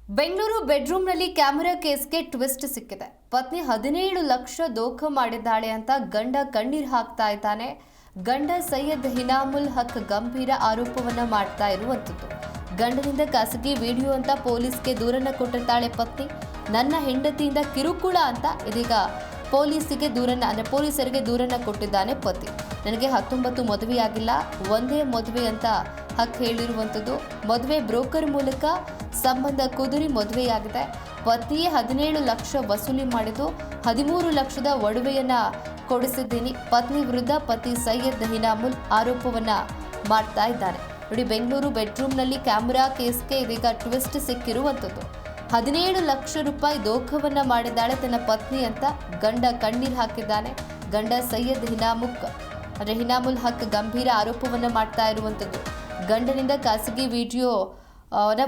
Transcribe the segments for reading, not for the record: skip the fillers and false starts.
Bengaluru ಬೆಡ್ರೂಮ್ನಲ್ಲಿ camera ಕೇಸ್ಗೆ twist ಸಿಕ್ಕಿದೆ. ಪತ್ನಿ 17 ಲಕ್ಷ ದೋಖ ಮಾಡಿದ್ದಾಳೆ ಅಂತ ಗಂಡ ಕಣ್ಣೀರು ಹಾಕ್ತಾ ಇದ್ದಾನೆ. ಗಂಡ ಸೈಯದ್ ಇನಾಮುಲ್ ಹಕ್ ಗಂಭೀರ ಆರೋಪವನ್ನ ಮಾಡ್ತಾ ಇರುವಂತದ್ದು. ಗಂಡನಿಂದ ಖಾಸಗಿ ವಿಡಿಯೋ ಅಂತ ಪೊಲೀಸ್ಗೆ ದೂರನ್ನ ಕೊಟ್ಟಿರ್ತಾಳೆ ಪತ್ನಿ. ನನ್ನ ಹೆಂಡತಿಯಿಂದ ಕಿರುಕುಳ ಅಂತ ಇದೀಗ ಪೊಲೀಸರಿಗೆ ದೂರನ್ನ ಕೊಟ್ಟಿದ್ದಾನೆ ಪತಿ. ನನಗೆ 19 ಮದುವೆಯಾಗಿಲ್ಲ, ಒಂದೇ ಮದುವೆ ಅಂತ ಹಕ್ ಹೇಳಿರುವಂಥದ್ದು. ಮದುವೆ ಬ್ರೋಕರ್ ಮೂಲಕ ಸಂಬಂಧ ಕುದುರಿ ಮದುವೆಯಾಗಿದೆ. ಪತಿಯೇ 17 ಲಕ್ಷ ವಸೂಲಿ ಮಾಡಿದ್ದು 13 ಲಕ್ಷದ ಒಡವೆಯನ್ನ ಕೊಡಿಸಿದ್ದೀನಿ. ಪತ್ನಿ ವಿರುದ್ಧ ಪತಿ ಸೈಯದ್ ಇನಾಮುಲ್ ಆರೋಪವನ್ನ ಮಾಡ್ತಾ ಇದ್ದಾನೆ. ನೋಡಿ, ಬೆಂಗಳೂರು ಬೆಡ್ರೂಮ್ನಲ್ಲಿ ಕ್ಯಾಮೆರಾ ಕೇಸ್ಗೆ ಇದೀಗ ಟ್ವಿಸ್ಟ್ ಸಿಕ್ಕಿರುವಂಥದ್ದು. 17 ಲಕ್ಷ ರೂಪಾಯಿ ದೋಖವನ್ನ ಮಾಡಿದ್ದಾಳೆ ತನ್ನ ಪತ್ನಿ ಅಂತ ಗಂಡ ಕಣ್ಣೀರು ಹಾಕಿದ್ದಾನೆ. ಗಂಡ ಸೈಯದ್ ಇನಾಮುಲ್ ಹಕ್ ಗಂಭೀರ ಆರೋಪವನ್ನ ಮಾಡ್ತಾ ಇರುವಂಥದ್ದು. ಗಂಡನಿಂದ ಖಾಸಗಿ ವಿಡಿಯೋ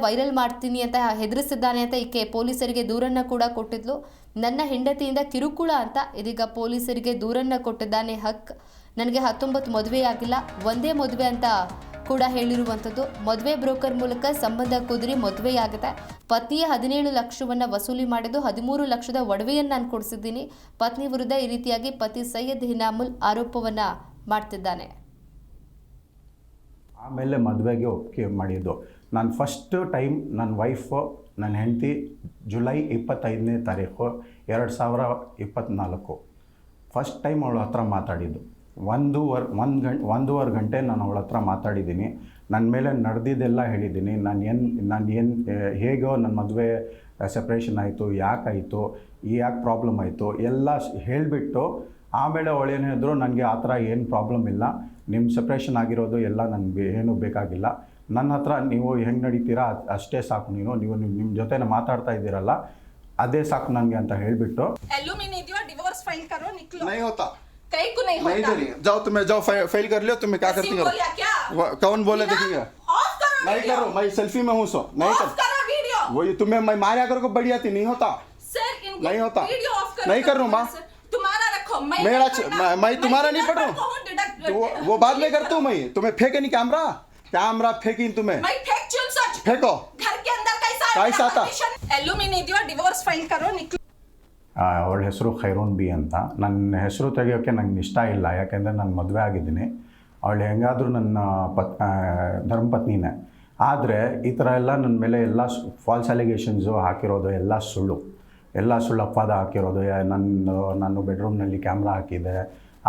ವೈರಲ್ ಮಾಡ್ತೀನಿ ಅಂತ ಹೆದರಿಸಿದ್ದಾನೆ ಅಂತ ಈಕೆ ಪೊಲೀಸರಿಗೆ ದೂರನ್ನ ಕೂಡ ಕೊಟ್ಟಿದ್ಲು. ನನ್ನ ಹೆಂಡತಿಯಿಂದ ಕಿರುಕುಳ ಅಂತ ಇದೀಗ ಪೊಲೀಸರಿಗೆ ದೂರನ್ನ ಕೊಟ್ಟಿದ್ದಾನೆ ಹಕ್. ನನಗೆ 19 ಮದುವೆಯಾಗಿಲ್ಲ, ಒಂದೇ ಮದುವೆ ಅಂತ ಕೂಡ ಹೇಳಿರುವಂಥದ್ದು. ಮದುವೆ ಬ್ರೋಕರ್ ಮೂಲಕ ಸಂಬಂಧ ಕುದುರಿ ಮದುವೆಯಾಗಿದೆ. ಪತಿಯೇ 17 ಲಕ್ಷವನ್ನ ವಸೂಲಿ ಮಾಡಿದ್ದು 13 ಲಕ್ಷದ ಒಡವೆಯನ್ನು ನಾನು ಕೊಡಿಸಿದ್ದೀನಿ. ಪತ್ನಿ ವಿರುದ್ಧ ಈ ರೀತಿಯಾಗಿ ಪತಿ ಸೈಯದ್ ಇನಾಮುಲ್ ಆರೋಪವನ್ನ ಮಾಡ್ತಿದ್ದಾನೆ. ಆಮೇಲೆ ಮದುವೆಗೆ ಒಪ್ಪಿಗೆ ಮಾಡಿದ್ದು ನಾನು ಫಸ್ಟ್ ಟೈಮ್ ನನ್ನ ವೈಫು ನನ್ನ ಹೆಂಡತಿ ಜುಲೈ 25ನೇ ತಾರೀಕು 2024 ಫಸ್ಟ್ ಟೈಮ್ ಅವಳ ಹತ್ರ ಮಾತಾಡಿದ್ದು. ಒಂದೂವರೆ ಗಂಟೆ ನಾನು ಅವಳ ಹತ್ರ ಮಾತಾಡಿದ್ದೀನಿ. ನನ್ನ ಮೇಲೆ ನಡೆದಿದ್ದೆಲ್ಲ ಹೇಳಿದ್ದೀನಿ. ನಾನು ಹೇಗೋ ನನ್ನ ಮದುವೆ ಸೆಪ್ರೇಷನ್ ಆಯಿತು, ಯಾಕಾಯಿತು, ಯಾಕೆ ಪ್ರಾಬ್ಲಮ್ ಆಯಿತು ಎಲ್ಲ ಹೇಳಿಬಿಟ್ಟು ಆಮೇಲೆ ಅವಳೇನಿದ್ರು ನನಗೆ ಆ ಥರ ಏನು ಪ್ರಾಬ್ಲಮ್ ಇಲ್ಲ, ನಿಮ್ಮ ಸೆಪ್ರೇಷನ್ ಆಗಿರೋದು ಎಲ್ಲ ನನಗೆ ಏನೂ ಬೇಕಾಗಿಲ್ಲ, ನನ್ನ ಹತ್ರ ನೀವು ಹೆಂಗೆ ನಡೀತೀರಾ ಅಷ್ಟೇ ಸಾಕು, ನೀವು ನಿಮ್ಮ ಜೊತೆ ಮಾತಾಡ್ತಾ ಇದ್ದೀರಲ್ಲ ಅದೇ ಸಾಕು ನನಗೆ ಅಂತ ಹೇಳಿಬಿಟ್ಟು डिवोर्स फाइल करो, निकलो। नहीं होता, कहीं को नहीं होता। जाओ तुम्हें जाओ फाइल कर लियो। तुम्हें क्या करती हो? कौन बोले देखिए? ऑफ करो नहीं वीडियो। करो, मैं सेल्फी में हूँ सो नहीं ऑफ करो वीडियो। वही तुम्हें मैं मारिया करो बढ़िया थी, नहीं होता सर इनको नहीं होता। वीडियो ऑफ करो। नहीं कर रहा हूं मां, तुम्हारा रखो, मेरा मैं तुम्हारा नहीं पढ़ रहा हूँ। वो बाद में करता हूँ मैं। तुम्हें फेंके नहीं कैमरा फेंकी तुम्हें। मैं फेंक चुन सच फेंको घर के अंदर कैसा आता? एल्यूमिनियम डिवोर्स फाइल करो, निकलो। ಅವಳ ಹೆಸರು ಖೈರೋನ್ ಬಿ ಅಂತ. ನನ್ನ ಹೆಸರು ತೆಗಿಯೋಕ್ಕೆ ನಂಗೆ ಇಷ್ಟ ಇಲ್ಲ, ಯಾಕೆಂದರೆ ನಾನು ಮದುವೆ ಆಗಿದ್ದೀನಿ. ಅವಳು ಹೆಂಗಾದರೂ ನನ್ನ ಧರ್ಮಪತ್ನಿನೇ. ಆದರೆ ಈ ಥರ ಎಲ್ಲ ನನ್ನ ಮೇಲೆ ಎಲ್ಲ ಫಾಲ್ಸ್ ಅಲಿಗೇಷನ್ಸು ಹಾಕಿರೋದು ಎಲ್ಲ ಸುಳ್ಳು ಅಪವಾದ ಹಾಕಿರೋದು. ನಾನು ಬೆಡ್ರೂಮ್ನಲ್ಲಿ ಕ್ಯಾಮ್ರಾ ಹಾಕಿದ್ದೆ,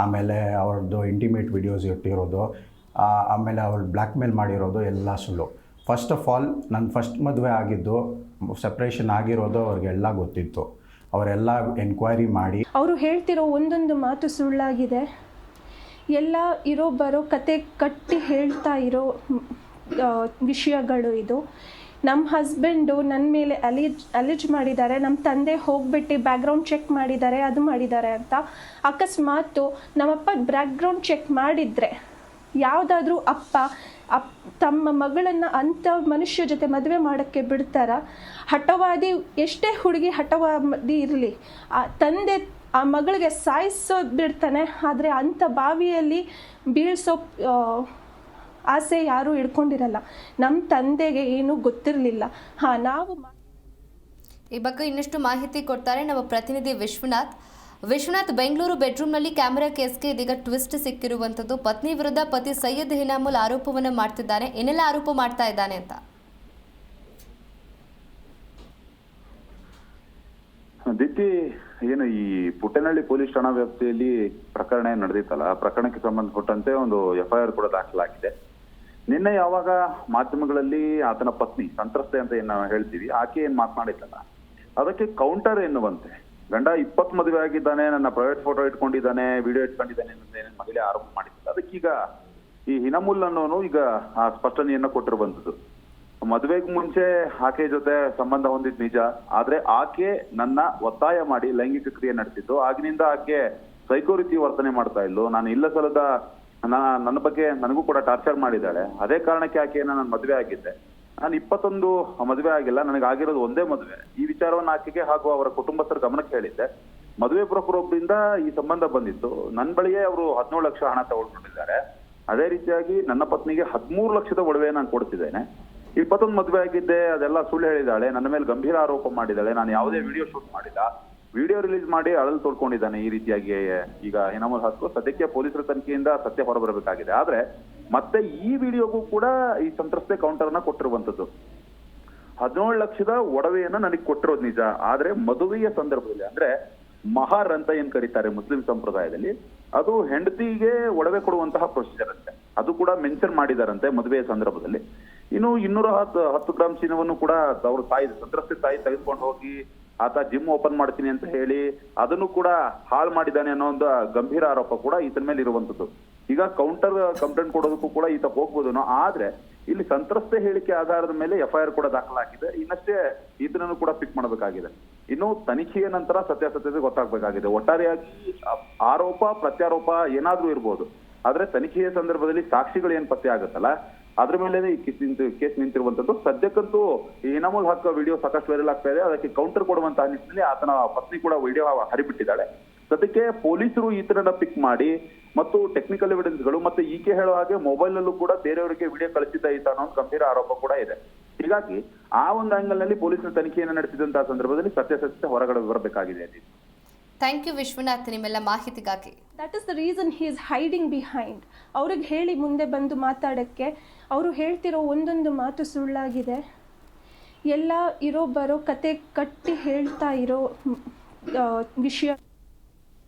ಆಮೇಲೆ ಅವ್ರದ್ದು ಇಂಟಿಮೇಟ್ ವಿಡಿಯೋಸ್ ಇಟ್ಟಿರೋದು, ಆಮೇಲೆ ಅವಳು ಬ್ಲ್ಯಾಕ್ ಮೇಲ್ ಮಾಡಿರೋದು ಎಲ್ಲ ಸುಳ್ಳು. ಫಸ್ಟ್ ಆಫ್ ಆಲ್ ನನ್ನ ಫಸ್ಟ್ ಮದುವೆ ಆಗಿದ್ದು, ಸಪ್ರೇಷನ್ ಆಗಿರೋದು ಅವ್ರಿಗೆಲ್ಲ ಗೊತ್ತಿತ್ತು. ಅವರೆಲ್ಲ ಎನ್ಕ್ವೈರಿ ಮಾಡಿ ಅವರು ಹೇಳ್ತಿರೋ ಒಂದೊಂದು ಮಾತು ಸುಳ್ಳಾಗಿದೆ. ಎಲ್ಲ ಬರೋ ಕತೆ ಕಟ್ಟಿ ಹೇಳ್ತಾ ಇರೋ ವಿಷಯಗಳು ಇದು. ನಮ್ಮ ಹಸ್ಬೆಂಡು ನನ್ನ ಮೇಲೆ ಅಲಿಜ್ ಮಾಡಿದ್ದಾರೆ. ನಮ್ಮ ತಂದೆ ಹೋಗ್ಬಿಟ್ಟು ಬ್ಯಾಕ್ಗ್ರೌಂಡ್ ಚೆಕ್ ಮಾಡಿದ್ದಾರೆ, ಅದು ಮಾಡಿದ್ದಾರೆ ಅಂತ. ಅಕಸ್ಮಾತು ನಮ್ಮಪ್ಪ ಬ್ಯಾಕ್ಗ್ರೌಂಡ್ ಚೆಕ್ ಮಾಡಿದರೆ ಯಾವುದಾದ್ರೂ ಅಪ್ಪ ತಮ್ಮ ಮಗಳನ್ನು ಅಂಥ ಮನುಷ್ಯ ಜೊತೆ ಮದುವೆ ಮಾಡೋಕ್ಕೆ ಬಿಡ್ತಾರ? ಹಠವಾದಿ, ಎಷ್ಟೇ ಹುಡುಗಿ ಹಠವಾದಿ ಇರಲಿ, ಆ ತಂದೆ ಆ ಮಗಳಿಗೆ ಸಾಯಿಸೋ ಬಿಡ್ತಾನೆ. ಆದರೆ ಅಂಥ ಬಾವಿಯಲ್ಲಿ ಬೀಳ್ಸೋ ಆಸೆ ಯಾರೂ ಇಟ್ಕೊಂಡಿರಲ್ಲ. ನಮ್ಮ ತಂದೆಗೆ ಏನೂ ಗೊತ್ತಿರಲಿಲ್ಲ. ನಾವು ಈ ಬಗ್ಗೆ ಇನ್ನಷ್ಟು ಮಾಹಿತಿ ಕೊಡ್ತಾರೆ ನಮ್ಮ ಪ್ರತಿನಿಧಿ ವಿಶ್ವನಾಥ್. ಬೆಂಗಳೂರು ಬೆಡ್ರೂಮ್ನಲ್ಲಿ ಕ್ಯಾಮೆರಾ ಕೇಸ್ಗೆ ಇದೀಗ ಟ್ವಿಸ್ಟ್ ಸಿಕ್ಕಿರುವಂಥದ್ದು. ಪತ್ನಿ ವಿರುದ್ಧ ಪತಿ ಸೈಯದ್ ಇನಾಮುಲ್ ಆರೋಪವನ್ನು ಮಾಡ್ತಿದ್ದಾನೆ. ಏನೆಲ್ಲ ಆರೋಪ ಮಾಡ್ತಾ ಇದ್ದಾನೆ ಅಂತ? ದಿತ್ತಿ, ಏನು ಈ ಪುಟ್ಟನಹಳ್ಳಿ ಪೊಲೀಸ್ ಠಾಣಾ ವ್ಯಾಪ್ತಿಯಲ್ಲಿ ಪ್ರಕರಣ ನಡೆದಿತ್ತಲ್ಲ, ಆ ಪ್ರಕರಣಕ್ಕೆ ಸಂಬಂಧಪಟ್ಟಂತೆ ಒಂದು FIR ಕೂಡ ದಾಖಲಾಗಿದೆ. ನಿನ್ನೆ ಯಾವಾಗ ಮಾಧ್ಯಮಗಳಲ್ಲಿ ಆತನ ಪತ್ನಿ ಸಂತ್ರಸ್ತೆ ಅಂತ ಏನ್ ನಾವು ಹೇಳ್ತೀವಿ, ಆಕೆ ಏನ್ ಮಾತನಾಡಿದ್ದಲ್ಲ, ಅದಕ್ಕೆ ಕೌಂಟರ್ ಎನ್ನುವಂತೆ ಗಂಡ 20 ಮದುವೆ ಆಗಿದ್ದಾನೆ, ನನ್ನ ಪ್ರೈವೇಟ್ ಫೋಟೋ ಇಟ್ಕೊಂಡಿದ್ದಾನೆ, ವಿಡಿಯೋ ಇಟ್ಕೊಂಡಿದ್ದಾನೆ ಅಂತ ಮಹಿಳೆ ಆರೋಪ ಮಾಡಿದ್ದಾರೆ. ಅದಕ್ಕೀಗ ಈ ಇನಾಮುಲ್ ಅನ್ನೋನು ಈಗ ಆ ಸ್ಪಷ್ಟನೆಯನ್ನ ಕೊಟ್ಟಿರುವಂತದ್ದು. ಮದುವೆಗೆ ಮುಂಚೆ ಆಕೆ ಜೊತೆ ಸಂಬಂಧ ಹೊಂದಿದ್ ನಿಜ, ಆದ್ರೆ ಆಕೆ ನನ್ನ ಒತ್ತಾಯ ಮಾಡಿ ಲೈಂಗಿಕ ಕ್ರಿಯೆ ನಡೆಸಿದ್ದು. ಆಗಿನಿಂದ ಆಕೆ ಸೈಕೋ ರೀತಿ ವರ್ತನೆ ಮಾಡ್ತಾ ಇದ್ಲು. ನಾನು ಇಲ್ಲ ಸಲದ ನನ್ನ ಬಗ್ಗೆ ನನಗೂ ಕೂಡ ಟಾರ್ಚರ್ ಮಾಡಿದ್ದಾಳೆ. ಅದೇ ಕಾರಣಕ್ಕೆ ಆಕೆಯನ್ನ ನಾನು ಮದುವೆ ಆಗಿದ್ದೆ. ನಾನು 21 ಮದುವೆ ಆಗಿಲ್ಲ, ನನಗಾಗಿರೋದು ಒಂದೇ ಮದುವೆ. ಈ ವಿಚಾರವನ್ನು ಆಕೆಗೆ ಹಾಗೂ ಅವರ ಕುಟುಂಬಸ್ಥರ ಗಮನಕ್ಕೆ ಹೇಳಿದ್ದೆ. ಮದುವೆ ಬ್ರೋಕರ್ ಒಬ್ಬರಿಂದ ಈ ಸಂಬಂಧ ಬಂದಿತ್ತು. ನನ್ನ ಬಳಿಯೇ ಅವರು 17 ಲಕ್ಷ ಹಣ ತಗೊಳ್ಕೊಂಡಿದ್ದಾರೆ. ಅದೇ ರೀತಿಯಾಗಿ ನನ್ನ ಪತ್ನಿಗೆ 13 ಲಕ್ಷದ ಒಡವೆ ನಾನು ಕೊಡ್ತಿದ್ದೇನೆ. 21 ಮದುವೆ ಆಗಿದ್ದೆ ಅದೆಲ್ಲ ಸುಳ್ಳು ಹೇಳಿದಾಳೆ, ನನ್ನ ಮೇಲೆ ಗಂಭೀರ ಆರೋಪ ಮಾಡಿದಾಳೆ, ನಾನು ಯಾವುದೇ ವಿಡಿಯೋ ಶೂಟ್ ಮಾಡಿಲ್ಲ, ವಿಡಿಯೋ ರಿಲೀಸ್ ಮಾಡಿ ಅಳಲು ತೋಡ್ಕೊಂಡಿದ್ದಾನೆ. ಈ ರೀತಿಯಾಗಿ ಈಗ ಇನಾಮುಲ್ ಹಕ್ ಸದ್ಯಕ್ಕೆ ಪೊಲೀಸರ ತನಿಖೆಯಿಂದ ಸತ್ಯ ಹೊರಬರಬೇಕಾಗಿದೆ. ಆದ್ರೆ ಮತ್ತೆ ಈ ವಿಡಿಯೋಗೂ ಕೂಡ ಈ ಸಂತ್ರಸ್ತೆ ಕೌಂಟರ್ನ ಕೊಟ್ಟಿರುವಂತದ್ದು. 17 ಲಕ್ಷದ ಒಡವೆಯನ್ನ ನನಗೆ ಕೊಟ್ಟಿರೋದು ನಿಜ, ಆದ್ರೆ ಮದುವೆಯ ಸಂದರ್ಭದಲ್ಲಿ ಅಂದ್ರೆ ಮಹಾರ್ ಅಂತ ಏನ್ ಕರೀತಾರೆ ಮುಸ್ಲಿಂ ಸಂಪ್ರದಾಯದಲ್ಲಿ, ಅದು ಹೆಂಡತಿಗೆ ಒಡವೆ ಕೊಡುವಂತಹ ಪ್ರೊಸೀಜರ್ ಅಂತೆ. ಅದು ಕೂಡ ಮೆನ್ಷನ್ ಮಾಡಿದಾರಂತೆ ಮದುವೆಯ ಸಂದರ್ಭದಲ್ಲಿ. ಇನ್ನು 210 ಗ್ರಾಮ್ ಚಿನ್ನವನ್ನು ಕೂಡ ಅವ್ರ ಸಂತ್ರಸ್ತೆ ತಾಯಿ ತೆಗೆದುಕೊಂಡು ಹೋಗಿ ಆತ ಜಿಮ್ ಓಪನ್ ಮಾಡ್ತೀನಿ ಅಂತ ಹೇಳಿ ಅದನ್ನು ಕೂಡ ಹಾಳು ಮಾಡಿದ್ದಾನೆ ಅನ್ನೋ ಒಂದು ಗಂಭೀರ ಆರೋಪ ಕೂಡ ಈತನ ಮೇಲೆ ಇರುವಂತದ್ದು. ಈಗ ಕೌಂಟರ್ ಕಂಪ್ಲೇಂಟ್ ಕೊಡೋದಕ್ಕೂ ಕೂಡ ಈತ ಹೋಗ್ಬೋದೇನೋ, ಆದ್ರೆ ಇಲ್ಲಿ ಸಂತ್ರಸ್ತೆ ಹೇಳಿಕೆ ಆಧಾರದ ಮೇಲೆ FIR ಕೂಡ ದಾಖಲಾಗಿದೆ. ಇನ್ನಷ್ಟೇ ಈತನನ್ನು ಕೂಡ ಪಿಕ್ ಮಾಡಬೇಕಾಗಿದೆ. ಇನ್ನು ತನಿಖೆಯ ನಂತರ ಸತ್ಯಾಸತ್ಯತೆ ಗೊತ್ತಾಗಬೇಕಾಗಿದೆ. ಒಟ್ಟಾರೆಯಾಗಿ ಆರೋಪ ಪ್ರತ್ಯಾರೋಪ ಏನಾದ್ರೂ ಇರ್ಬೋದು, ಆದ್ರೆ ತನಿಖೆಯ ಸಂದರ್ಭದಲ್ಲಿ ಸಾಕ್ಷಿಗಳು ಏನ್ ಪತ್ತೆ ಆಗುತ್ತಲ್ಲ ಅದ್ರ ಮೇಲೆ ಈ ಕೇಸ್ ನಿಂತಿರುವಂತದ್ದು. ಸದ್ಯಕ್ಕಂತೂ ಈ ಇನಾಮುಲ್ ಹಕ್ ವಿಡಿಯೋ ಸಾಕಷ್ಟು ವೈರಲ್ ಆಗ್ತಾ ಇದೆ. ಅದಕ್ಕೆ ಕೌಂಟರ್ ಕೊಡುವಂತಹ ನಿಟ್ಟಿನಲ್ಲಿ ಆತನ ಪತ್ನಿ ಕೂಡ ವಿಡಿಯೋ ಹರಿಬಿಟ್ಟಿದ್ದಾಳೆ. ಸದ್ಯಕ್ಕೆ ಪೊಲೀಸರು ಈತನನ್ನ ಪಿಕ್ ಮಾಡಿ ಮತ್ತು ಟೆಕ್ನಿಕಲ್ ಎವಿಡೆನ್ಸ್ಗಳು ಮತ್ತೆ ಈಕೆ ಹೇಳೋ ಹಾಗೆ ಮೊಬೈಲ್ ನಲ್ಲೂ ಕೂಡ ಬೇರೆಯವರಿಗೆ ವಿಡಿಯೋ ಕಳಿಸಿದ್ದ ಈತ ಅನ್ನೋ ಒಂದು ಗಂಭೀರ ಆರೋಪ ಕೂಡ ಇದೆ. ಹೀಗಾಗಿ ಆ ಒಂದು ಆಂಗಲ್ ನಲ್ಲಿ ಪೊಲೀಸರು ತನಿಖೆಯನ್ನು ನಡೆಸಿದಂತಹ ಸಂದರ್ಭದಲ್ಲಿ ಸತ್ಯಾಸತ್ಯತೆ ಹೊರಗಡೆ ಬರಬೇಕಾಗಿದೆ. ಥ್ಯಾಂಕ್ ಯು ವಿಶ್ವನಾಥ್ ನಿಮ್ಮೆಲ್ಲ ಮಾಹಿತಿಗಾಗಿ. That is the reason he is hiding behind. ಅವ್ರಿಗೆ ಹೇಳಿ ಮುಂದೆ ಬಂದು ಮಾತಾಡೋಕ್ಕೆ ಅವರು ಹೇಳ್ತಿರೋ ಒಂದೊಂದು ಮಾತು ಸುಳ್ಳಾಗಿದೆ. ಎಲ್ಲ ಇರೋ ಬರೋ ಕತೆ ಕಟ್ಟಿ ಹೇಳ್ತಾ ಇರೋ ವಿಷಯ